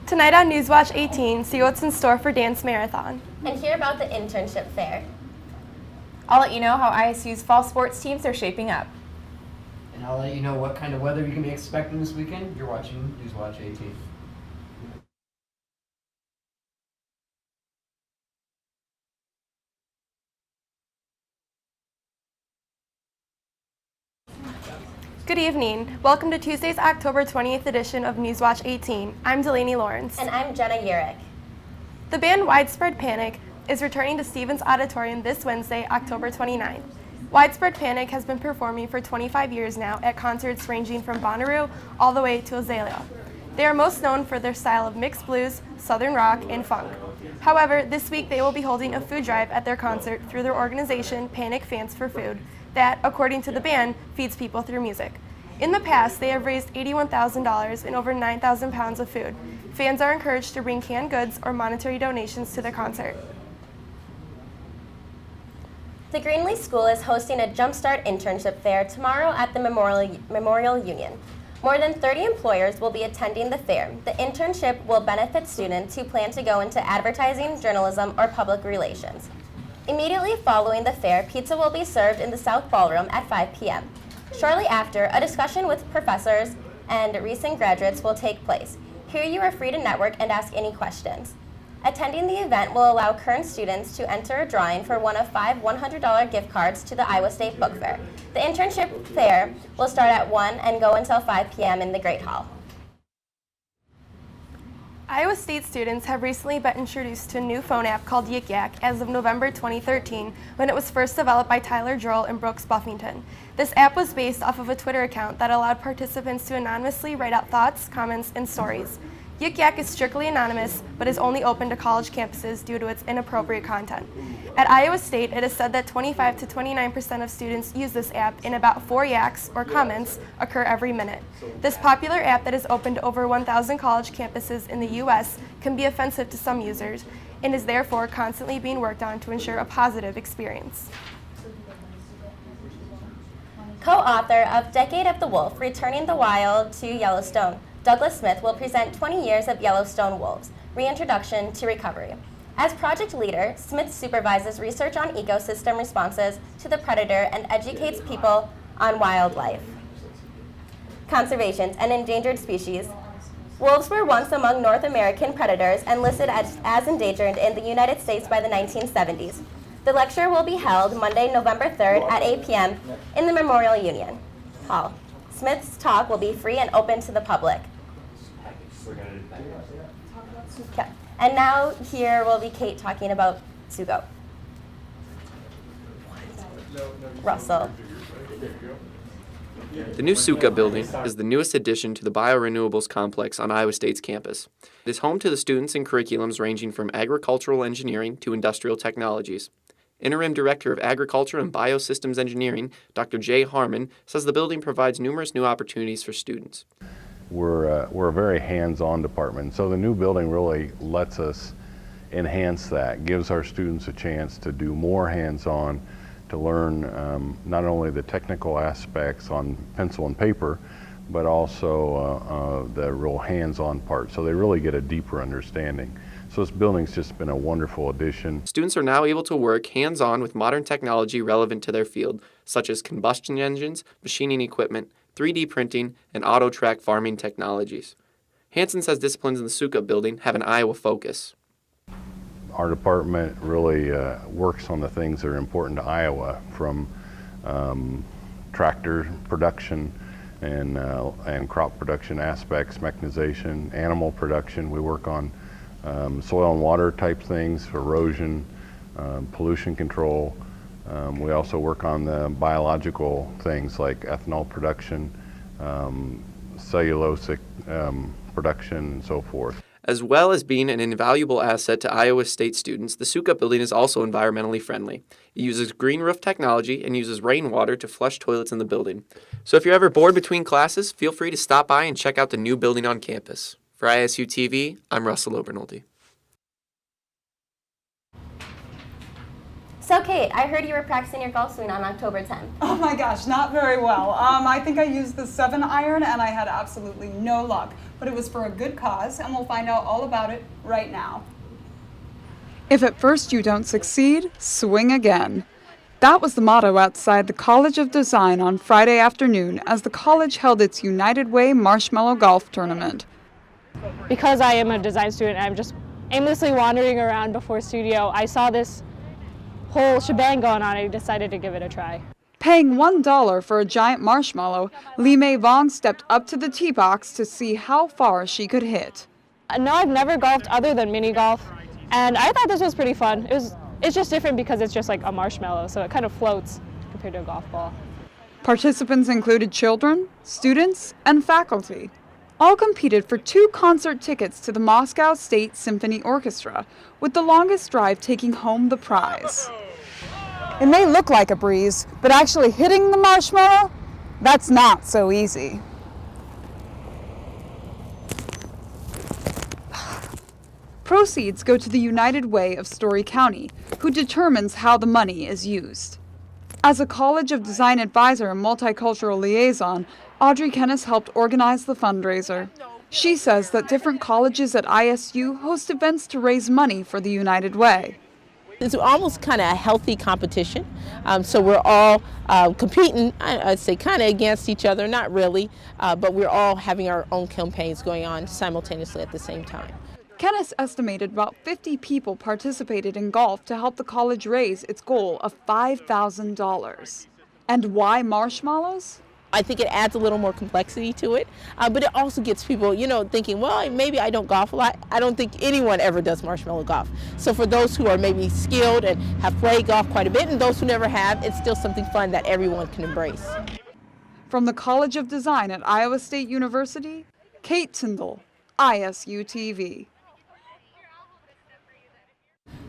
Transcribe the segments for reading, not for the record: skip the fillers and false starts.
Tonight on Newswatch 18, see what's in store for Dance Marathon. And hear about the internship fair. I'll let you know how ISU's fall sports teams are shaping up. And I'll let you know what kind of weather you can be expecting this weekend. You're watching Newswatch 18. Good evening. Welcome to Tuesday's October 20th edition of Newswatch 18. I'm Delaney Lawrence. And I'm Jenna Urich. The band Widespread Panic is returning to Stevens Auditorium this Wednesday, October 29th. Widespread Panic has been performing for 25 years now at concerts ranging from Bonnaroo all the way to Azalea. They are most known for their style of mixed blues, southern rock, and funk. However, this week they will be holding a food drive at their concert through their organization Panic Fans for Food that, according to the band, feeds people through music. In the past, they have raised $81,000 and over 9,000 pounds of food. Fans are encouraged to bring canned goods or monetary donations to their concert. The Greenlee School is hosting a Jumpstart internship fair tomorrow at the Memorial Union. More than 30 employers will be attending the fair. The internship will benefit students who plan to go into advertising, journalism, or public relations. Immediately following the fair, pizza will be served in the South Ballroom at 5 p.m. Shortly after, a discussion with professors and recent graduates will take place. Here you are free to network and ask any questions. Attending the event will allow current students to enter a drawing for one of 5 $100 gift cards to the Iowa State Book Fair. The internship fair will start at 1 and go until 5 p.m. in the Great Hall. Iowa State students have recently been introduced to a new phone app called Yik Yak as of November 2013, when it was first developed by Tyler Joel and Brooks Buffington. This app was based off of a Twitter account that allowed participants to anonymously write out thoughts, comments, and stories. Yik Yak is strictly anonymous, but is only open to college campuses due to its inappropriate content. At Iowa State, it is said that 25 to 29% of students use this app, and about 4 yaks, or comments, occur every minute. This popular app that is open to over 1,000 college campuses in the U.S. can be offensive to some users, and is therefore constantly being worked on to ensure a positive experience. Co-author of Decade of the Wolf, Returning the Wild to Yellowstone, Douglas Smith will present 20 years of Yellowstone wolves, Reintroduction to Recovery. As project leader, Smith supervises research on ecosystem responses to the predator and educates people on wildlife, conservation, and endangered species. Wolves were once among North American predators and listed as endangered in the United States by the 1970s. The lecture will be held Monday, November 3rd at 8 p.m. in the Memorial Union Hall. Smith's talk will be free and open to the public. Okay. And now here will be Kate talking about Sugo. Russell. The new SUCA building is the newest addition to the biorenewables complex on Iowa State's campus. It is home to the students and curriculums ranging from agricultural engineering to industrial technologies. Interim Director of Agriculture and Biosystems Engineering, Dr. Jay Harmon, says the building provides numerous new opportunities for students. We're a very hands-on department, so the new building really lets us enhance that, gives our students a chance to do more hands-on, to learn not only the technical aspects on pencil and paper, but also the real hands-on part, so they really get a deeper understanding. So this building's just been a wonderful addition. Students are now able to work hands-on with modern technology relevant to their field, such as combustion engines, machining equipment, 3D printing, and auto-track farming technologies. Hansen says disciplines in the SUCA building have an Iowa focus. Our department really works on the things that are important to Iowa, from tractor production and crop production aspects, mechanization, animal production. We work on soil and water type things, erosion, pollution control. We also work on the biological things like ethanol production, cellulosic production, and so forth. As well as being an invaluable asset to Iowa State students, the SUCA building is also environmentally friendly. It uses green roof technology and uses rainwater to flush toilets in the building. So if you're ever bored between classes, feel free to stop by and check out the new building on campus. For ISU TV, I'm Russell Obernolte. So Kate, I heard you were practicing your golf swing on October 10th. Oh my gosh, not very well. I think I used the 7-iron and I had absolutely no luck. But it was for a good cause, and we'll find out all about it right now. If at first you don't succeed, swing again. That was the motto outside the College of Design on Friday afternoon as the college held its United Way Marshmallow Golf Tournament. Because I am a design student, I'm just aimlessly wandering around before studio. I saw this whole shebang going on and I decided to give it a try. Paying $1 for a giant marshmallow, Lee Mei Vong stepped up to the tee box to see how far she could hit. No, I've never golfed other than mini golf, and I thought this was pretty fun. It's just different because it's just like a marshmallow, so it kind of floats compared to a golf ball. Participants included children, students, and faculty. All competed for 2 concert tickets to the Moscow State Symphony Orchestra, with the longest drive taking home the prize. It may look like a breeze, but actually hitting the marshmallow, that's not so easy. Proceeds go to the United Way of Story County, who determines how the money is used. As a College of Design advisor and multicultural liaison, Audrey Kennis helped organize the fundraiser. She says that different colleges at ISU host events to raise money for the United Way. It's almost kind of a healthy competition. So we're all competing, I'd say kind of against each other, not really, but we're all having our own campaigns going on simultaneously at the same time. Kennis estimated about 50 people participated in golf to help the college raise its goal of $5,000. And why marshmallows? I think it adds a little more complexity to it, but it also gets people, thinking, well, maybe I don't golf a lot. I don't think anyone ever does marshmallow golf. So for those who are maybe skilled and have played golf quite a bit, and those who never have, it's still something fun that everyone can embrace. From the College of Design at Iowa State University, Kate Tyndall, ISU TV.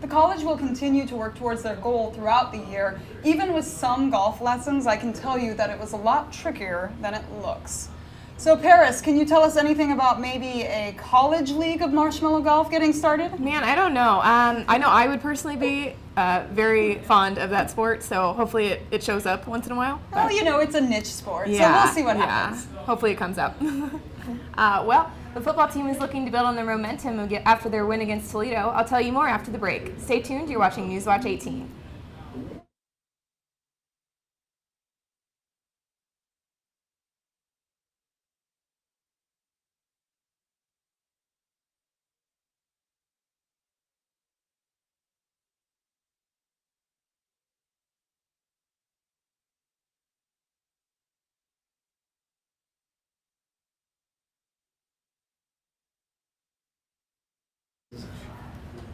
The college will continue to work towards their goal throughout the year. Even with some golf lessons, I can tell you that it was a lot trickier than it looks. So Paris, can you tell us anything about maybe a college league of marshmallow golf getting started? Man, I don't know. I know I would personally be very fond of that sport, so hopefully it shows up once in a while. Well, it's a niche sport, so we'll see what happens. Hopefully it comes up. Well, the football team is looking to build on their momentum after their win against Toledo. I'll tell you more after the break. Stay tuned. You're watching Newswatch 18.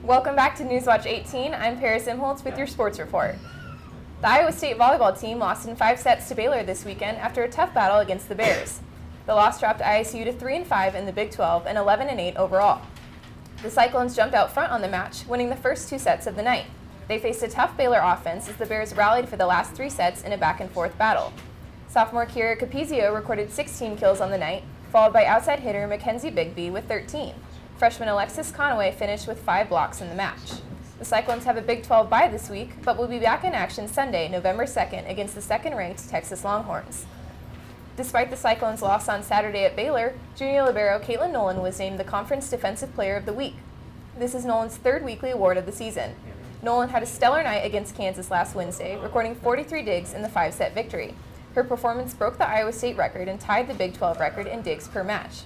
Welcome back to Newswatch 18. I'm Paris Imholtz with your sports report. The Iowa State volleyball team lost in 5 sets to Baylor this weekend after a tough battle against the Bears. The loss dropped ISU to 3-5 in the Big 12 and 11-8 overall. The Cyclones jumped out front on the match, winning the first 2 sets of the night. They faced a tough Baylor offense as the Bears rallied for the last 3 sets in a back-and-forth battle. Sophomore Kira Capizio recorded 16 kills on the night, followed by outside hitter Mackenzie Bigby with 13. Freshman Alexis Conaway finished with 5 blocks in the match. The Cyclones have a Big 12 bye this week, but will be back in action Sunday, November 2nd, against the second-ranked Texas Longhorns. Despite the Cyclones' loss on Saturday at Baylor, junior libero Caitlin Nolan was named the Conference Defensive Player of the Week. This is Nolan's 3rd weekly award of the season. Nolan had a stellar night against Kansas last Wednesday, recording 43 digs in the 5-set victory. Her performance broke the Iowa State record and tied the Big 12 record in digs per match.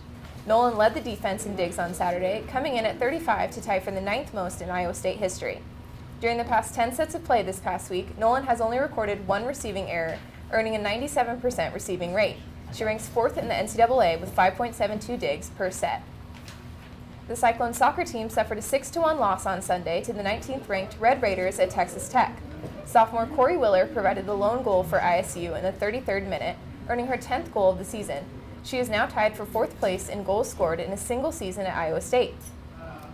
Nolan led the defense in digs on Saturday, coming in at 35 to tie for the 9th most in Iowa State history. During the past 10 sets of play this past week, Nolan has only recorded 1 receiving error, earning a 97% receiving rate. She ranks 4th in the NCAA with 5.72 digs per set. The Cyclone soccer team suffered a 6-1 loss on Sunday to the 19th-ranked Red Raiders at Texas Tech. Sophomore Corey Willer provided the lone goal for ISU in the 33rd minute, earning her 10th goal of the season. She is now tied for 4th place in goals scored in a single season at Iowa State.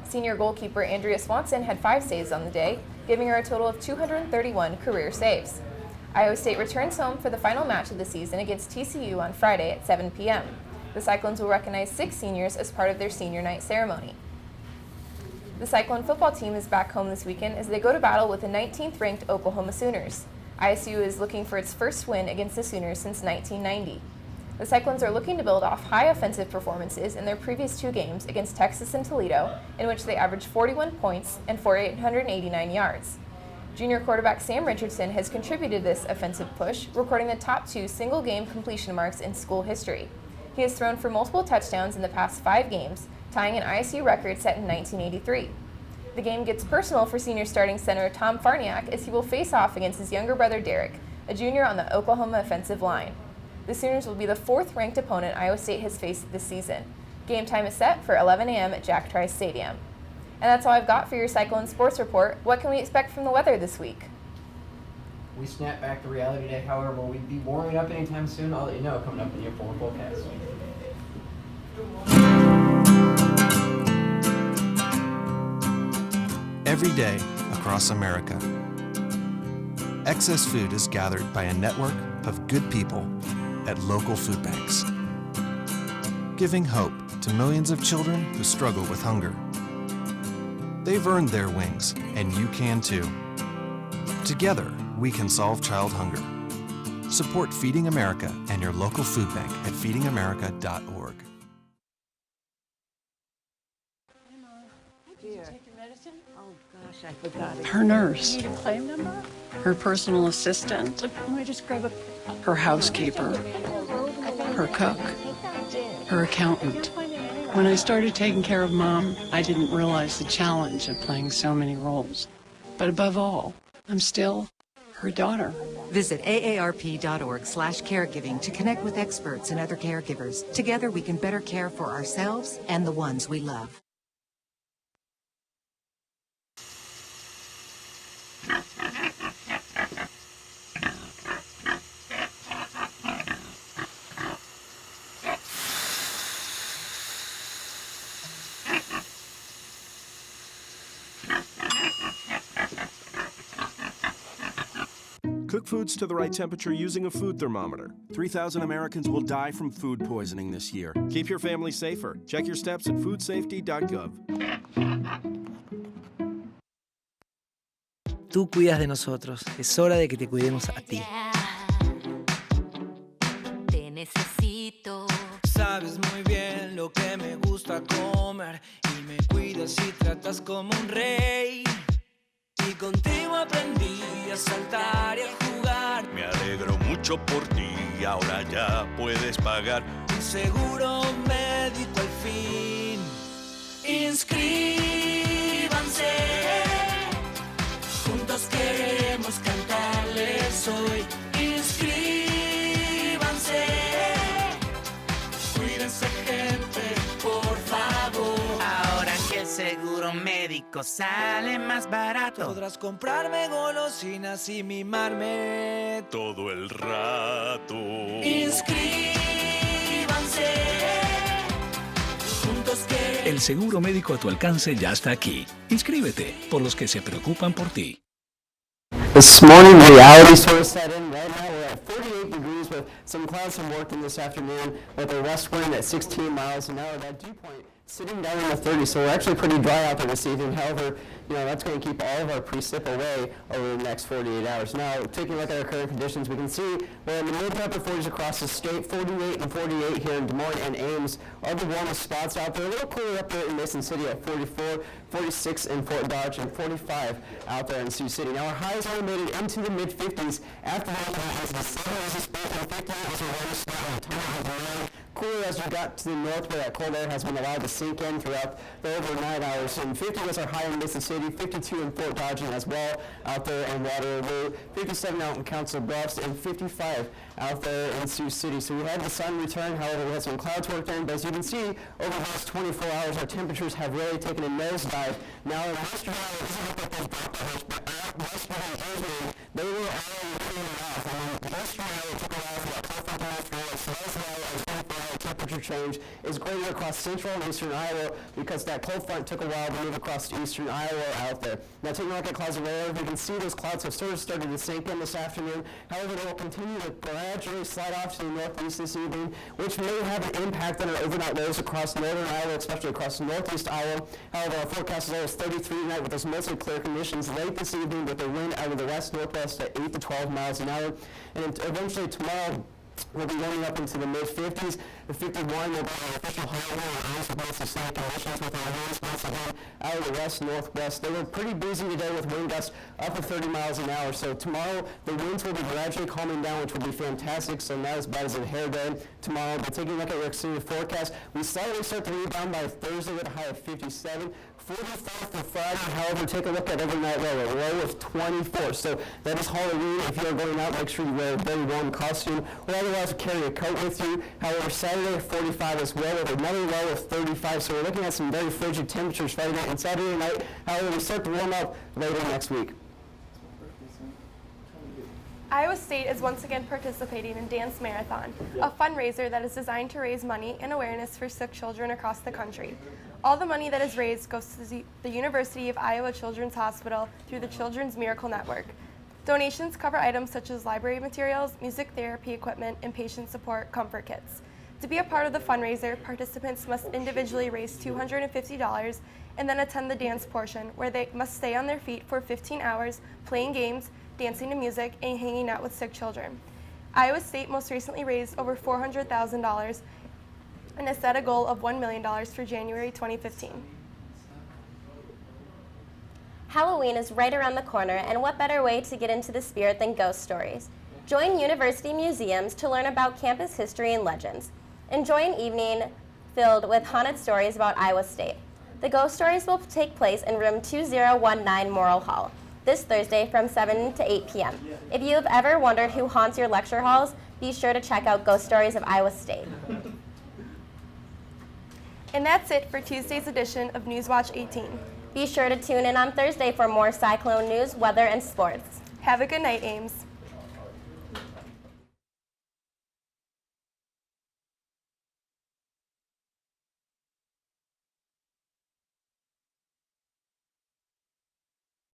Senior goalkeeper Andrea Swanson had 5 saves on the day, giving her a total of 231 career saves. Iowa State returns home for the final match of the season against TCU on Friday at 7 p.m. The Cyclones will recognize 6 seniors as part of their senior night ceremony. The Cyclone football team is back home this weekend as they go to battle with the 19th ranked Oklahoma Sooners. ISU is looking for its first win against the Sooners since 1990. The Cyclones are looking to build off high offensive performances in their previous 2 games against Texas and Toledo, in which they averaged 41 points and 489 yards. Junior quarterback Sam Richardson has contributed this offensive push, recording the top 2 single-game completion marks in school history. He has thrown for multiple touchdowns in the past 5 games, tying an ISU record set in 1983. The game gets personal for senior starting center Tom Farniak as he will face off against his younger brother Derek, a junior on the Oklahoma offensive line. The Sooners will be the 4th-ranked opponent Iowa State has faced this season. Game time is set for 11 a.m. at Jack Trice Stadium. And that's all I've got for your Cyclone Sports Report. What can we expect from the weather this week? We snap back to reality today, however, will we be warming up anytime soon? I'll let you know coming up in your forward forecast. Every day across America, excess food is gathered by a network of good people at local food banks, giving hope to millions of children who struggle with hunger. They've earned their wings, and you can too. Together, we can solve child hunger. Support Feeding America and your local food bank at feedingamerica.org. I forgot it. Her nurse, her personal assistant, her housekeeper, her cook, her accountant. When I started taking care of Mom, I didn't realize the challenge of playing so many roles. But above all, I'm still her daughter. Visit aarp.org/caregiving to connect with experts and other caregivers. Together we can better care for ourselves and the ones we love. Cook foods to the right temperature using a food thermometer. 3,000 Americans will die from food poisoning this year. Keep your family safer. Check your steps at foodsafety.gov. Tú cuidas de nosotros. Es hora de que te cuidemos a ti. Te necesito. Sabes muy bien lo que me gusta comer y me cuidas y tratas como un rey. Y contigo aprendí a saltar y a jugar. Me alegro mucho por ti, ahora ya puedes pagar un seguro médico al fin. Inscríbanse, juntos queremos cantarles hoy. Inscríbanse, cuídense gente, por favor. Ahora que el seguro médico sale más barato, podrás comprarme golosinas y mimarme todo el rato. Inscríbanse, juntos que el seguro médico a tu alcance ya está aquí. Inscríbete por los que se preocupan por ti. This morning, reality sort of set in. Right now, we're at 48 degrees with some clouds from working this afternoon, with a west wind at 16 miles an hour. That dew point sitting down in the 30s, so we're actually pretty dry out there this evening. However, that's going to keep all of our precip away over the next 48 hours. Now, taking a look at our current conditions, we can see we're in the mid-to-upper 40s across the state. 48 and 48 here in Des Moines and Ames are the warmest spots out there. A little cooler up there in Mason City at 44, 46 in Fort Dodge, and 45 out there in Sioux City. Now, our highs only made it into the mid-50s. After that, as the 70s, 50 was our warmest spot on the top. Cooler as we got to the north where that cold air has been allowed to sink in throughout the overnight hours. And 50 was our high in Mason City, 52 in Fort Dodge as well out there in Waterloo, 57 out in Council Bluffs, and 55 out there in Sioux City. So we had the sun return, however, we had some clouds worked in. But as you can see, over the last 24 hours, our temperatures have really taken a nosedive. Now, yesterday, they were already cooling off. I mean, yesterday, it took a while for that cold front to move through. So that's why temperature temperature change is greater across central and eastern Iowa because that cold front took a while to move across eastern Iowa out there. Now taking a look at clouds array, you can see those clouds have sort of started to sink in this afternoon. However, they will continue to gradually slide off to the northeast this evening, which may have an impact on our overnight lows across northern Iowa, especially across northeast Iowa. However, our forecast is always 33 tonight with those mostly clear conditions late this evening with the wind out of the west-northwest at 8 to 12 miles an hour. And eventually tomorrow, we'll be warming up into the mid-50s. The 51 will be our official high wind and also both the slight conditions with our winds once again out of the west-northwest. They were pretty breezy today with wind gusts up to 30 miles an hour. So tomorrow, the winds will be gradually calming down, which will be fantastic. So not as bad as a hair day tomorrow. But taking a look at your extended forecast, we slightly start to rebound by Thursday with a high of 57. 44 for Friday, however, take a look at overnight low, a low of 24. So that is Halloween. If you are going out, make sure you wear a very warm costume or otherwise carry a coat with you. However, Saturday 45 as well with another low of 35. So we're looking at some very frigid temperatures Friday night and Saturday night. However, we start to warm up later next week. Iowa State is once again participating in Dance Marathon, a fundraiser that is designed to raise money and awareness for sick children across the country. All the money that is raised goes to the University of Iowa Children's Hospital through the Children's Miracle Network. Donations cover items such as library materials, music therapy equipment, and patient support comfort kits. To be a part of the fundraiser, participants must individually raise $250 and then attend the dance portion, where they must stay on their feet for 15 hours, playing games, dancing to music, and hanging out with sick children. Iowa State most recently raised over $400,000 and has set a goal of $1 million for January 2015. Halloween is right around the corner, and what better way to get into the spirit than ghost stories? Join university museums to learn about campus history and legends. Enjoy an evening filled with haunted stories about Iowa State. The ghost stories will take place in room 2019 Morrill Hall this Thursday from 7 to 8 p.m. If you have ever wondered who haunts your lecture halls, be sure to check out Ghost Stories of Iowa State. And that's it for Tuesday's edition of Newswatch 18. Be sure to tune in on Thursday for more Cyclone news, weather, and sports. Have a good night, Ames.